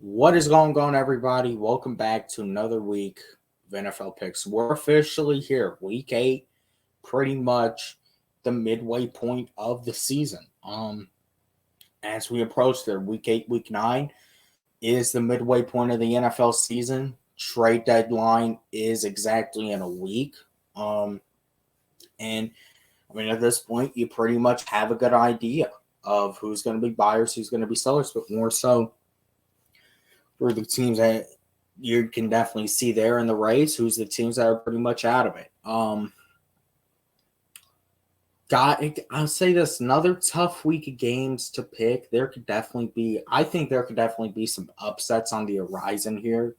What is going on, everybody? Welcome back to another week of NFL picks. We're officially here, week 8, pretty much the midway point of the season. As we approach there, week 8, week 9 is the midway point of the NFL season. Trade deadline is exactly in a week. Um, and at this point, you pretty much have a good idea of who's going to be buyers, who's going to be sellers, but more so for the teams that you can definitely see there in the race, who's the teams that are pretty much out of it. I'll say this, another tough week of games to pick. I think there could definitely be some upsets on the horizon here.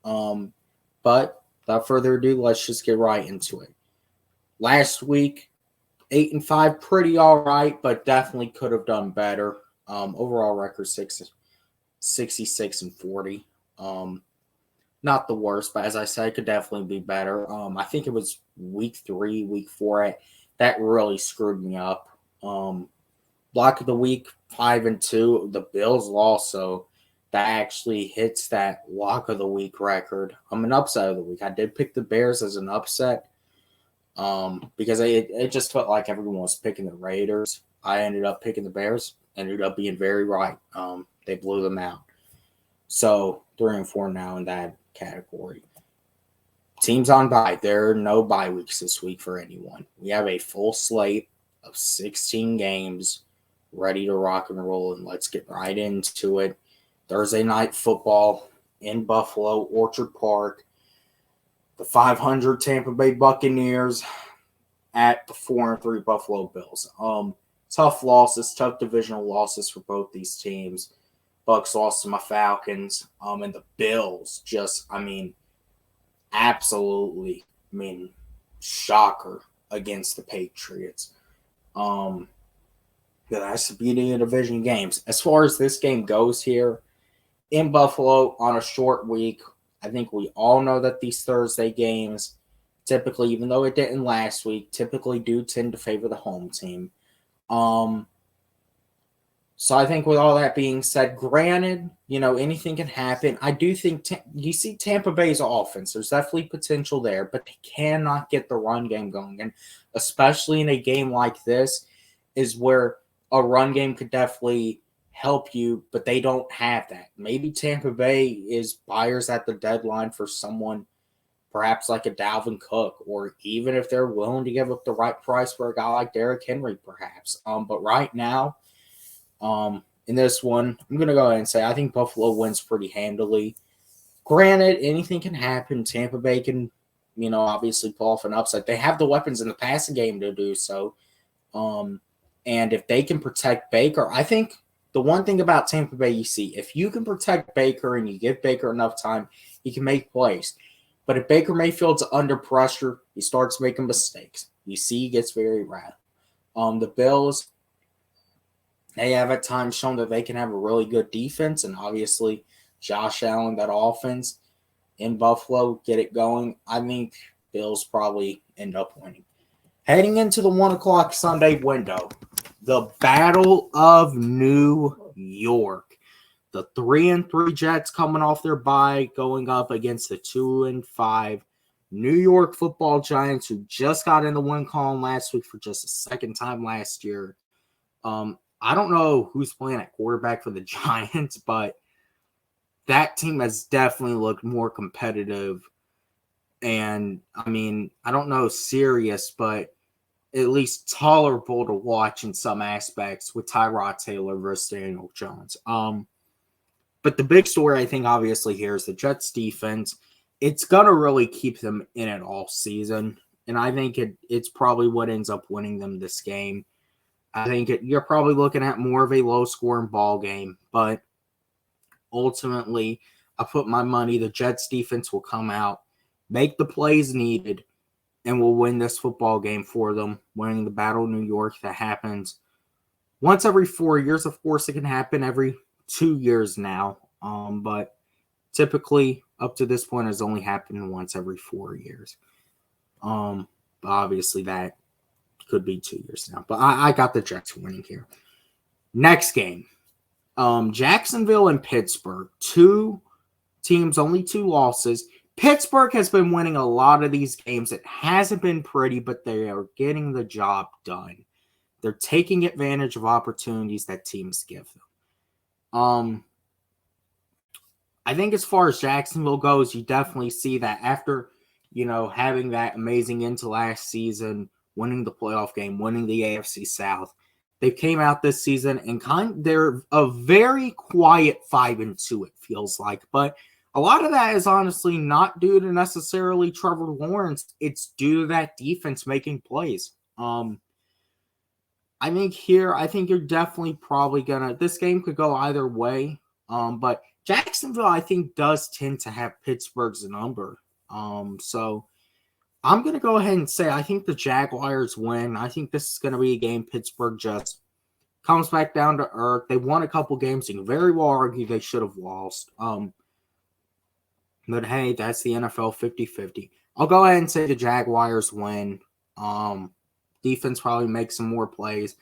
But without further ado, let's just get right into it. Last week, 8-5, pretty all right, but definitely could have done better. Overall record 66-40. Not the worst, but as I said, it could definitely be better. I think it was week 3, week 4 that really screwed me up. Block of the week 5-2, the Bills lost, so that actually hits that lock of the week record. An upset of the week. I did pick the Bears as an upset. Because it just felt like everyone was picking the Raiders. I ended up picking the Bears. Ended up being very right. They blew them out. So 3-4 now in that category. Teams on bye. There are no bye weeks this week for anyone. We have a full slate of 16 games ready to rock and roll, and let's get right into it. Thursday night football in Buffalo, Orchard Park. The 500 Tampa Bay Buccaneers at the 4-3 Buffalo Bills. Tough losses, tough divisional losses for both these teams. Bucks lost to my Falcons, and the Bills absolutely, shocker against the Patriots. That's the beauty of division games. As far as this game goes here in Buffalo on a short week, I think we all know that these Thursday games typically, even though it didn't last week, typically do tend to favor the home team. So I think with all that being said, granted, anything can happen. I do think you see Tampa Bay's offense. There's definitely potential there, but they cannot get the run game going. And especially in a game like this is where a run game could definitely help you, but they don't have that. Maybe Tampa Bay is buyers at the deadline for someone perhaps like a Dalvin Cook, or even if they're willing to give up the right price for a guy like Derrick Henry, perhaps. But right now, in this one, I'm going to go ahead and say I think Buffalo wins pretty handily. Granted, anything can happen. Tampa Bay can, obviously pull off an upset. They have the weapons in the passing game to do so. And if they can protect Baker, I think the one thing about Tampa Bay you see, if you can protect Baker and you give Baker enough time, he can make plays. But if Baker Mayfield's under pressure, he starts making mistakes. You see he gets very rattled. The Bills, they have at times shown that they can have a really good defense, and obviously Josh Allen, that offense in Buffalo, get it going. I think Bills probably end up winning. Heading into the 1 o'clock Sunday window, the Battle of New York. The 3-3 Jets coming off their bye, going up against the 2-5 New York Football Giants, who just got in the win column last week for just a second time last year. I don't know who's playing at quarterback for the Giants, but that team has definitely looked more competitive. And, I don't know serious, but at least tolerable to watch in some aspects with Tyrod Taylor versus Daniel Jones. But the big story, I think, obviously here is the Jets defense. It's going to really keep them in it all season. And I think it's probably what ends up winning them this game. I think you're probably looking at more of a low-scoring ball game. But ultimately, I put my money the Jets defense will come out, make the plays needed, and will win this football game for them, winning the Battle of New York that happens once every 4 years. Of course, it can happen every 2 years now, but typically up to this point has only happened once every 4 years. Obviously that could be 2 years now, but I got the Jets winning here. Next game, Jacksonville and Pittsburgh, two teams, only 2 losses. Pittsburgh has been winning a lot of these games. It hasn't been pretty, but they are getting the job done. They're taking advantage of opportunities that teams give them. I think as far as Jacksonville goes, you definitely see that after, having that amazing into last season, winning the playoff game, winning the AFC South, they came out this season and they're a very quiet 5-2, it feels like. But a lot of that is honestly not due to necessarily Trevor Lawrence. It's due to that defense making plays. I think you're definitely probably this game could go either way. But Jacksonville, I think, does tend to have Pittsburgh's number. So I'm going to go ahead and say I think the Jaguars win. I think this is going to be a game Pittsburgh just comes back down to earth. They won a couple games. You can very well argue they should have lost. But hey, that's the NFL 50-50. I'll go ahead and say the Jaguars win. Defense probably makes some more plays.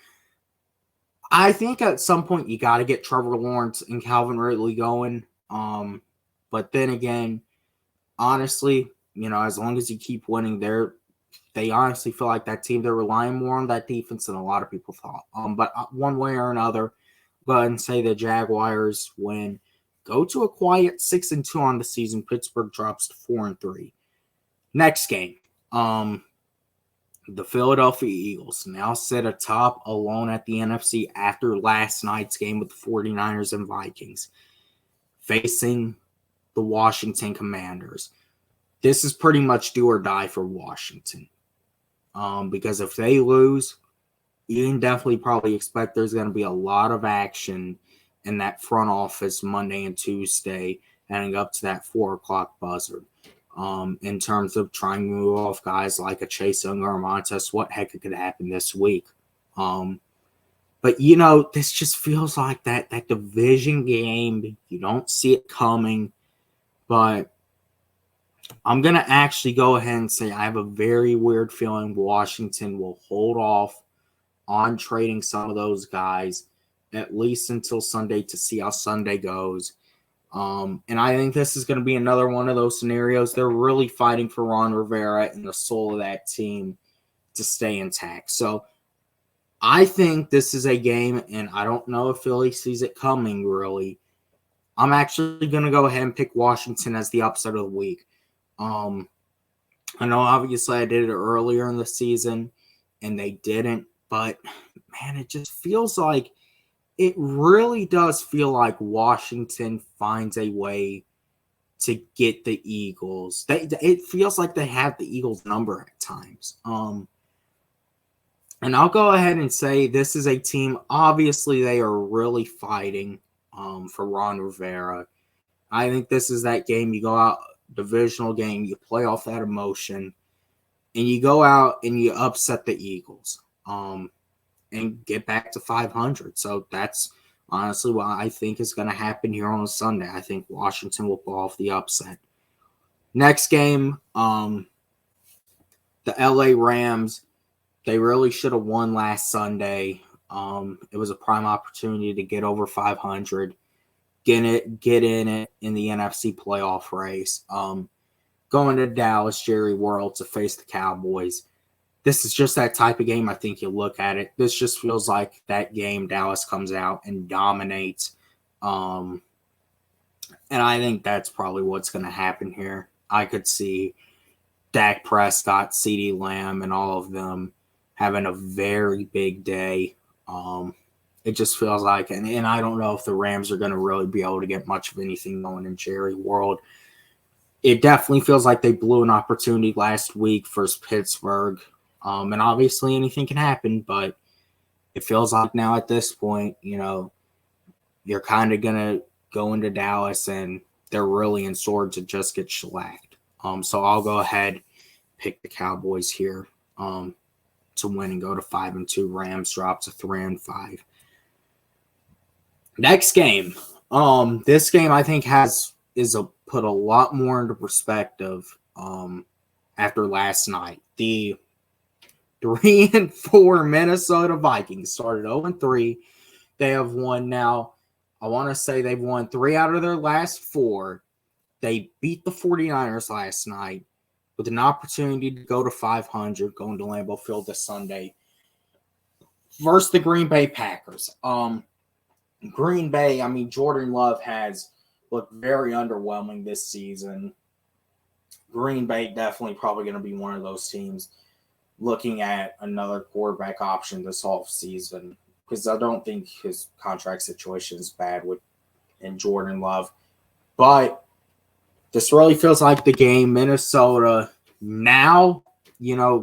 I think at some point you got to get Trevor Lawrence and Calvin Ridley going. But then again, honestly, as long as you keep winning, they honestly feel like that team, they're relying more on that defense than a lot of people thought. But one way or another, go ahead and say the Jaguars win. Go to a quiet 6-2 on the season. Pittsburgh drops to 4-3. Next game, the Philadelphia Eagles now sit atop alone at the NFC after last night's game with the 49ers and Vikings, facing the Washington Commanders. This is pretty much do or die for Washington. Because if they lose, you can definitely probably expect there's going to be a lot of action in that front office Monday and Tuesday, heading up to that 4 o'clock buzzer. In terms of trying to move off guys like a Chase Young or a Montez, what heck could happen this week? But this just feels like that division game. You don't see it coming, but I'm going to actually go ahead and say I have a very weird feeling Washington will hold off on trading some of those guys at least until Sunday to see how Sunday goes. And I think this is going to be another one of those scenarios. They're really fighting for Ron Rivera and the soul of that team to stay intact. So I think this is a game, and I don't know if Philly sees it coming, really. I'm actually going to go ahead and pick Washington as the upset of the week. I know obviously I did it earlier in the season, and they didn't. But, man, it just feels like it really does feel like Washington finds a way to get the Eagles. It feels like they have the Eagles' number at times. And I'll go ahead and say this is a team, obviously they are really fighting for Ron Rivera. I think this is that game you go out, divisional game, you play off that emotion, and you go out and you upset the Eagles. And get back to 500. So that's honestly what I think is going to happen here on Sunday. I think Washington will pull off the upset. Next game, the LA Rams, they really should have won last Sunday. It was a prime opportunity to get over 500, get in it in the NFC playoff race. Going to Dallas, Jerry World to face the Cowboys. This is just that type of game. I think you look at it. This just feels like that game Dallas comes out and dominates. And I think that's probably what's going to happen here. I could see Dak Prescott, CeeDee Lamb, and all of them having a very big day. It just feels like, and I don't know if the Rams are going to really be able to get much of anything going in Jerry World. It definitely feels like they blew an opportunity last week versus Pittsburgh. And obviously anything can happen, but it feels like now at this point, you're kind of going to go into Dallas and they're really in store to just get shellacked. So I'll go ahead, pick the Cowboys here to win and go to 5-2. Rams drop to 3-5. Next game. This game I think put a lot more into perspective after last night. The 3-4 Minnesota Vikings started 0-3. They have won now I want to say they've won 3 out of their last 4. They beat the 49ers last night with an opportunity to go to 500 going to Lambeau Field this Sunday versus the Green Bay Packers. Green Bay, I mean, Jordan Love has looked very underwhelming this season. Green Bay definitely probably going to be one of those teams looking at another quarterback option this offseason because I don't think his contract situation is bad in Jordan Love. But this really feels like the game. Minnesota now,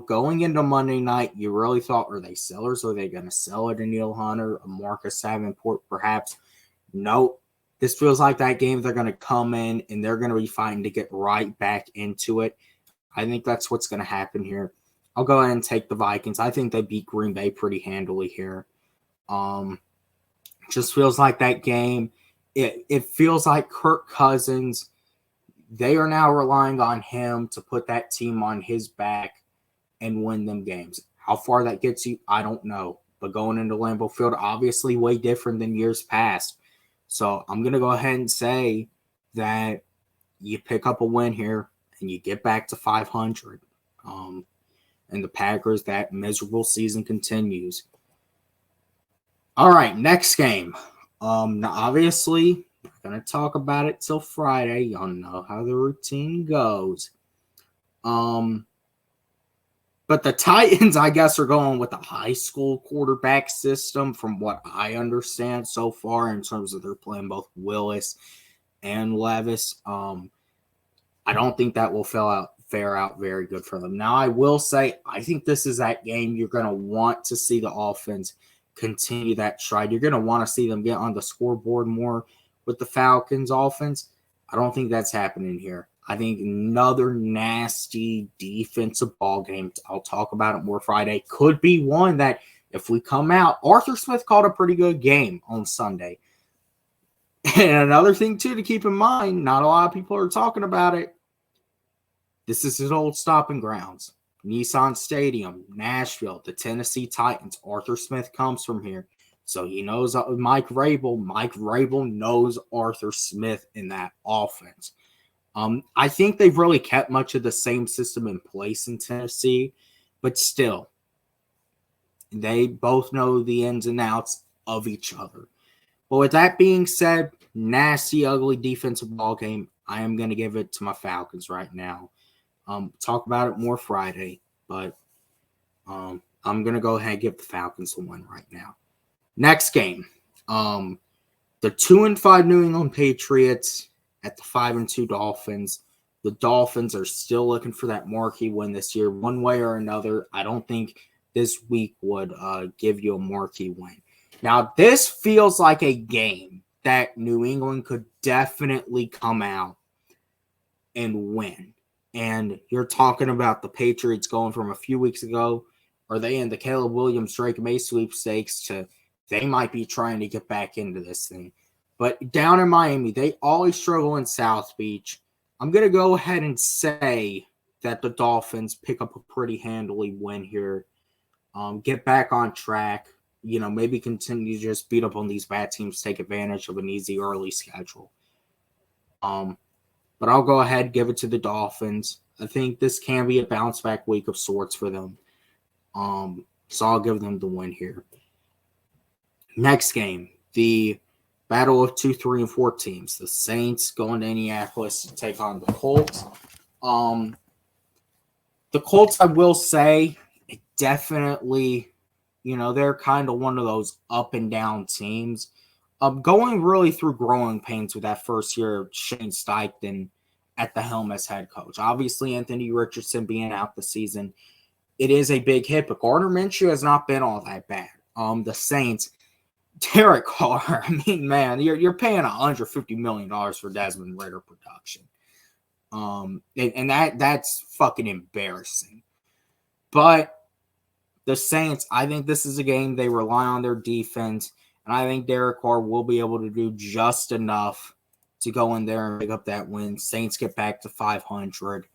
going into Monday night, you really thought, are they sellers? Are they going to sell it to Neil Hunter, a Marcus Davenport, perhaps? Nope. This feels like that game they're going to come in and they're going to be fighting to get right back into it. I think that's what's going to happen here. I'll go ahead and take the Vikings. I think they beat Green Bay pretty handily here. Just feels like that game. It feels like Kirk Cousins, they are now relying on him to put that team on his back and win them games. How far that gets you, I don't know. But going into Lambeau Field, obviously way different than years past. So I'm going to go ahead and say that you pick up a win here and you get back to 500. And the Packers, that miserable season continues. All right, next game. Now obviously, we're going to talk about it till Friday. Y'all know how the routine goes. But the Titans, I guess, are going with a high school quarterback system from what I understand so far in terms of they're playing both Willis and Levis. I don't think that will fare out very good for them. Now, I will say, I think this is that game you're going to want to see the offense continue that stride. You're going to want to see them get on the scoreboard more with the Falcons offense. I don't think that's happening here. I think another nasty defensive ball game, I'll talk about it more Friday, could be one that if we come out, Arthur Smith called a pretty good game on Sunday. And another thing, too, to keep in mind, not a lot of people are talking about it. This is his old stomping grounds. Nissan Stadium, Nashville, the Tennessee Titans. Arthur Smith comes from here. So he knows Mike Vrabel. Mike Vrabel knows Arthur Smith in that offense. I think they've really kept much of the same system in place in Tennessee, but still, they both know the ins and outs of each other. But with that being said, nasty, ugly defensive ball game. I am going to give it to my Falcons right now. Talk about it more Friday, but I'm going to go ahead and give the Falcons the win right now. Next game, the 2-5 New England Patriots at the 5-2 Dolphins. The Dolphins are still looking for that marquee win this year, one way or another. I don't think this week would give you a marquee win. Now, this feels like a game that New England could definitely come out and win. And you're talking about the Patriots going from a few weeks ago, are they in the Caleb Williams, Drake May sweepstakes to they might be trying to get back into this thing. But down in Miami, they always struggle in South Beach. I'm going to go ahead and say that the Dolphins pick up a pretty handily win here. Get back on track. Maybe continue to just beat up on these bad teams, take advantage of an easy early schedule. But I'll go ahead and give it to the Dolphins. I think this can be a bounce back week of sorts for them. So I'll give them the win here. Next game, the battle of 2, 3, and 4 teams. The Saints going to Indianapolis to take on the Colts. The Colts, I will say, definitely, they're kind of one of those up and down teams. Going really through growing pains with that first year of Shane Steichen at the helm as head coach. Obviously, Anthony Richardson being out the season, it is a big hit, but Gardner Minshew has not been all that bad. The Saints, Derek Carr, I mean, man, you're paying $150 million for Desmond Ridder production. And that's fucking embarrassing. But the Saints, I think this is a game they rely on their defense, and I think Derek Carr will be able to do just enough to go in there and pick up that win. Saints get back to 500.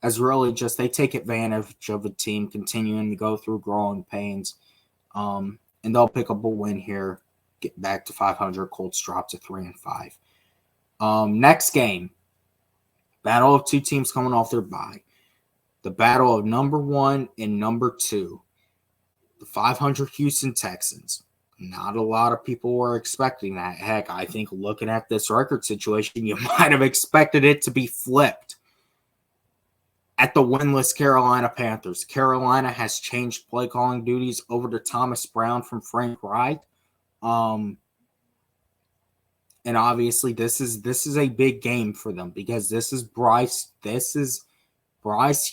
As really just they take advantage of a team continuing to go through growing pains. And they'll pick up a win here. get back to 500. Colts drop to 3-5. Next game, battle of two teams coming off their bye. The battle of number 1 and number 2. The 500 Houston Texans. Not a lot of people were expecting that. Heck, I think looking at this record situation, you might have expected it to be flipped. At the winless Carolina Panthers. Carolina has changed play calling duties over to Thomas Brown from Frank Reich. And obviously this is a big game for them because this is Bryce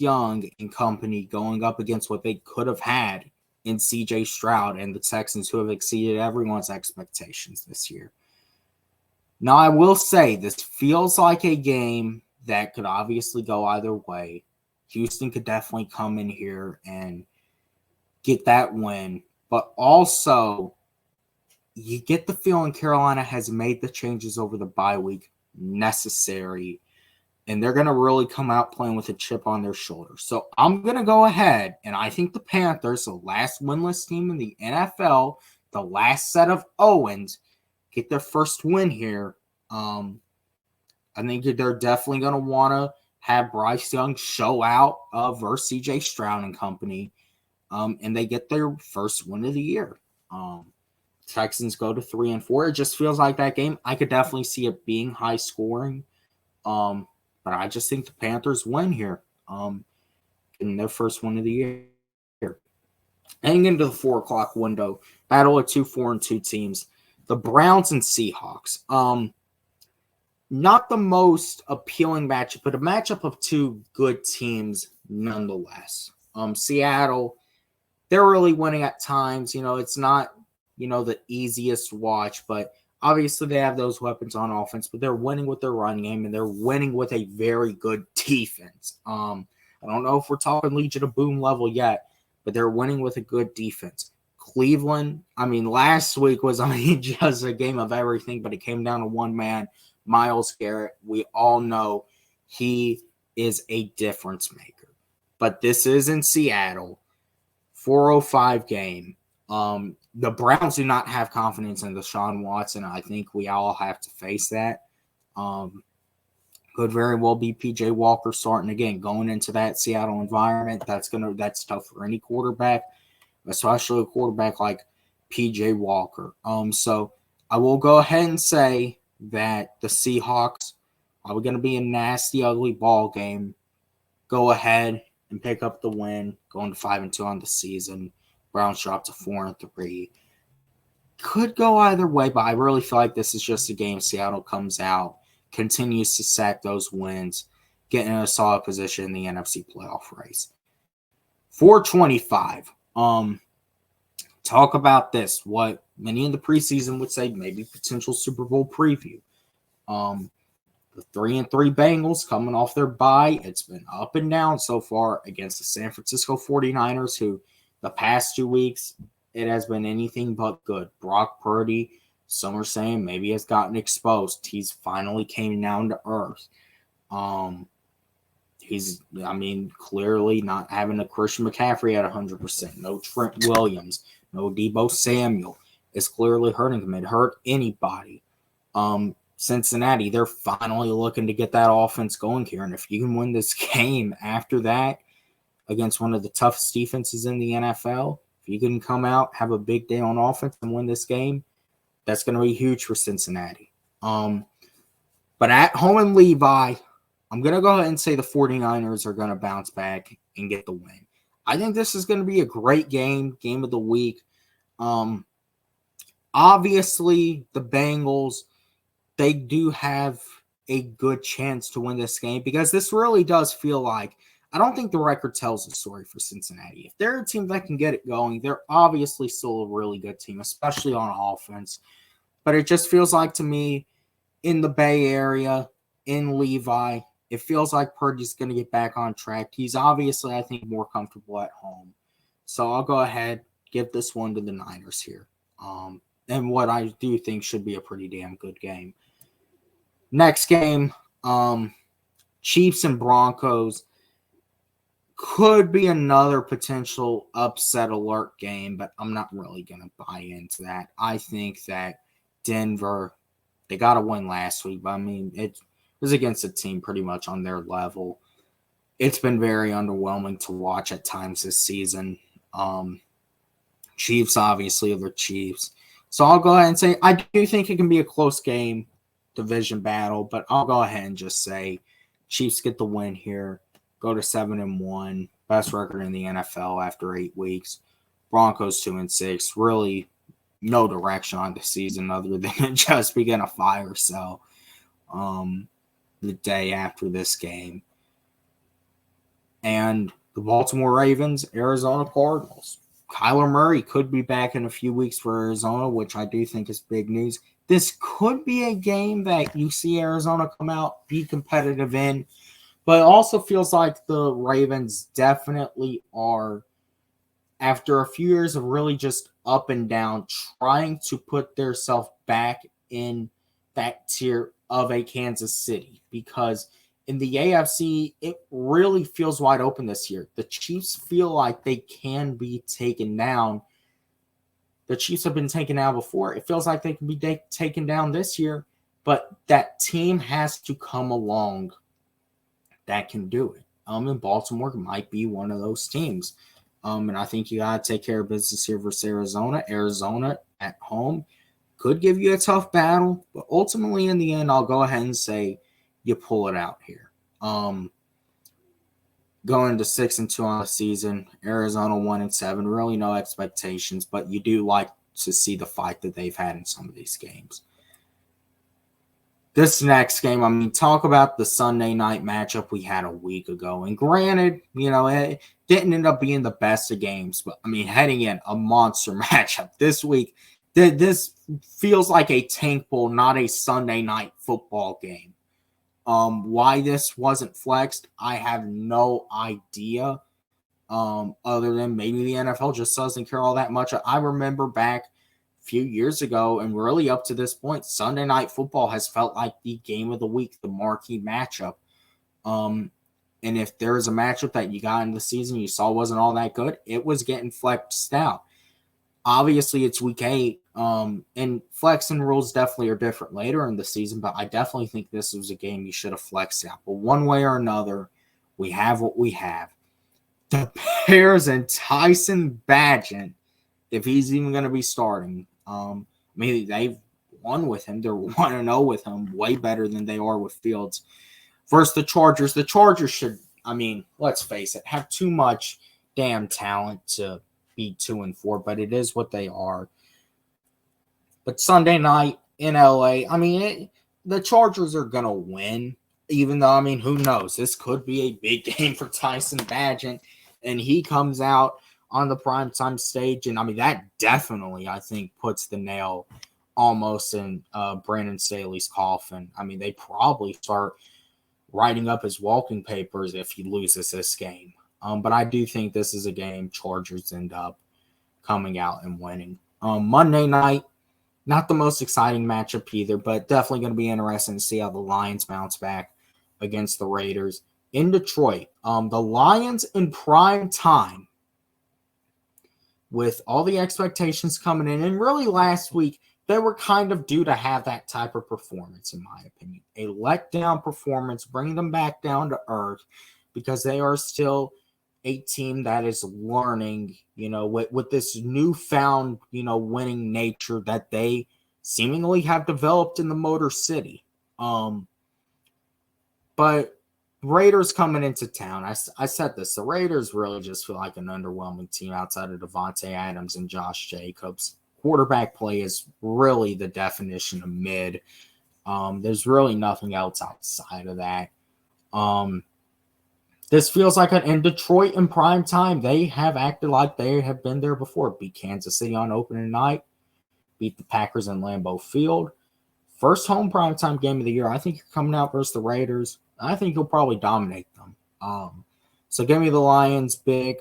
Young and company going up against what they could have had in CJ Stroud and the Texans, who have exceeded everyone's expectations this year. Now, I will say this feels like a game that could obviously go either way. Houston could definitely come in here and get that win. But also, you get the feeling Carolina has made the changes over the bye week necessary, and they're going to really come out playing with a chip on their shoulder. So I'm going to go ahead, and I think the Panthers, the last winless team in the NFL, the last set of Owens, get their first win here. I think they're definitely going to want to have Bryce Young show out versus CJ Stroud and company, and they get their first win of the year. Texans go to 3-4. It just feels like that game. I could definitely see it being high scoring, but I just think the Panthers win here in their first win of the year. Heading into the 4 o'clock window, battle of 2 4-2 teams, the Browns and Seahawks. Not the most appealing matchup, but a matchup of two good teams nonetheless. Seattle, they're really winning at times. It's not, the easiest watch, but obviously they have those weapons on offense, but they're winning with their run game, and they're winning with a very good defense. I don't know if we're talking Legion of Boom level yet, but they're winning with a good defense. Cleveland, last week was, just a game of everything, but it came down to one man, Myles Garrett. We all know he is a difference maker. But this is in Seattle, 4:05 game. The Browns do not have confidence in Deshaun Watson. I think we all have to face that. Could very well be PJ Walker starting again, going into that Seattle environment. That's tough for any quarterback, especially a quarterback like PJ Walker. So I will go ahead and say that the Seahawks are going to be a nasty, ugly ball game. Go ahead and pick up the win, going to 5-2 on the season. Browns drop to 4-3. Could go either way, but I really feel like this is just a game Seattle comes out, continues to sack those wins, getting in a solid position in the NFC playoff race. 4:25. Talk about this. What many in the preseason would say, maybe potential Super Bowl preview. The 3-3 Bengals coming off their bye. It's been up and down so far against the San Francisco 49ers, who the past 2 weeks, it has been anything but good. Brock Purdy, some are saying maybe has gotten exposed. He's finally came down to earth. He's, clearly not having a Christian McCaffrey at 100%. No Trent Williams. No Deebo Samuel. It's clearly hurting him. It hurt anybody. Cincinnati, they're finally looking to get that offense going here. And if you can win this game after that against one of the toughest defenses in the NFL, if you can come out, have a big day on offense and win this game, that's going to be huge for Cincinnati. But at home in Levi, I'm going to go ahead and say the 49ers are going to bounce back and get the win. I think this is going to be a great game of the week. Obviously, the Bengals, they do have a good chance to win this game because this really does feel like, I don't think the record tells the story for Cincinnati. If they're a team that can get it going, they're obviously still a really good team, especially on offense. But it just feels like to me, in the Bay Area, in Levi, it feels like Purdy's going to get back on track. He's obviously, I think, more comfortable at home. So I'll go ahead, give this one to the Niners here. And what I do think should be a pretty damn good game. Next game, Chiefs and Broncos. Could be another potential upset alert game, but I'm not really going to buy into that. I think that Denver. They got a win last week, but I mean, it was against a team pretty much on their level. It's been very underwhelming to watch at times this season. Chiefs, obviously, are the Chiefs. So I'll go ahead and say I do think it can be a close game, division battle, but I'll go ahead and just say Chiefs get the win here, go to 7-1, best record in the NFL after 8 weeks. Broncos 2-6, really no direction on the season other than just begin a fire sale the day after this game. And the Baltimore Ravens, Arizona Cardinals. Kyler Murray could be back in a few weeks for Arizona, which I do think is big news. This could be a game that you see Arizona come out, be competitive in, but it also feels like the Ravens definitely are, after a few years of really just up and down, trying to put themselves back in that tier of a Kansas City, because in the AFC, it really feels wide open this year. The Chiefs feel like they can be taken down. The Chiefs have been taken down before. It feels like they can be taken down this year, but that team has to come along that can do it. And Baltimore might be one of those teams. And I think you got to take care of business here versus Arizona. Arizona at home could give you a tough battle, but ultimately in the end, I'll go ahead and say you pull it out here. Going to 6-2 on the season, Arizona 1-7, really no expectations, but you do like to see the fight that they've had in some of these games. This next game, I mean, talk about the Sunday night matchup we had a week ago. And granted, it didn't end up being the best of games, but I mean, heading in a monster matchup this week, this feels like a tank bowl, not a Sunday night football game. Why this wasn't flexed, I have no idea. Other than maybe the NFL just doesn't care all that much. I remember back a few years ago, and really up to this point, Sunday night football has felt like the game of the week, the marquee matchup. And if there is a matchup that you got in the season you saw wasn't all that good, it was getting flexed out. Obviously, it's week 8, and flexing rules definitely are different later in the season, but I definitely think this was a game you should have flexed out. But one way or another, we have what we have. The Bears and Tyson Bagent, if he's even going to be starting, maybe they've won with him. They're 1-0 with him, way better than they are with Fields. Versus the Chargers. The Chargers should, I mean, let's face it, have too much damn talent to be 2-4, but it is what they are. But Sunday night in LA, I mean, the Chargers are going to win, even though, I mean, who knows? This could be a big game for Tyson Bagent, and he comes out on the primetime stage, and I mean, that definitely, I think, puts the nail almost in Brandon Staley's coffin. I mean, they probably start writing up his walking papers if he loses this game. But I do think this is a game Chargers end up coming out and winning. Monday night, not the most exciting matchup either, but definitely going to be interesting to see how the Lions bounce back against the Raiders in Detroit. The Lions in prime time, with all the expectations coming in, and really last week, they were kind of due to have that type of performance, in my opinion. A letdown performance, bring them back down to earth, because they are still a team that is learning, with this newfound, winning nature that they seemingly have developed in the Motor City. But Raiders coming into town, I said this, the Raiders really just feel like an underwhelming team outside of Devontae Adams and Josh Jacobs. Quarterback play is really the definition of mid. There's really nothing else outside of that. This feels like in Detroit in prime time, they have acted like they have been there before. Beat Kansas City on opening night, beat the Packers in Lambeau Field. First home primetime game of the year. I think you're coming out versus the Raiders. I think you'll probably dominate them. So give me the Lions big.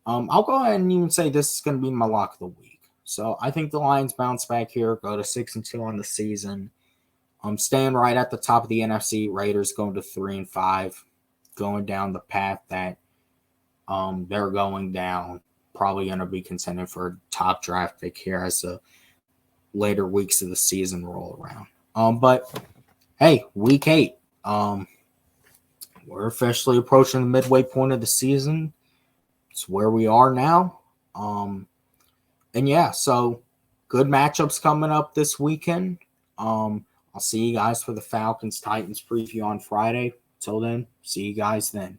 I'll go ahead and even say this is going to be my lock of the week. So I think the Lions bounce back here, go to 6-2 on the season. Staying right at the top of the NFC. Raiders going to 3-5, going down the path that they're going down. Probably going to be contending for a top draft pick here as a later weeks of the season roll around. But hey, week 8. We're officially approaching the midway point of the season. It's where we are now. And yeah, so good matchups coming up this weekend. I'll see you guys for the Falcons Titans preview on Friday. Till then, see you guys then.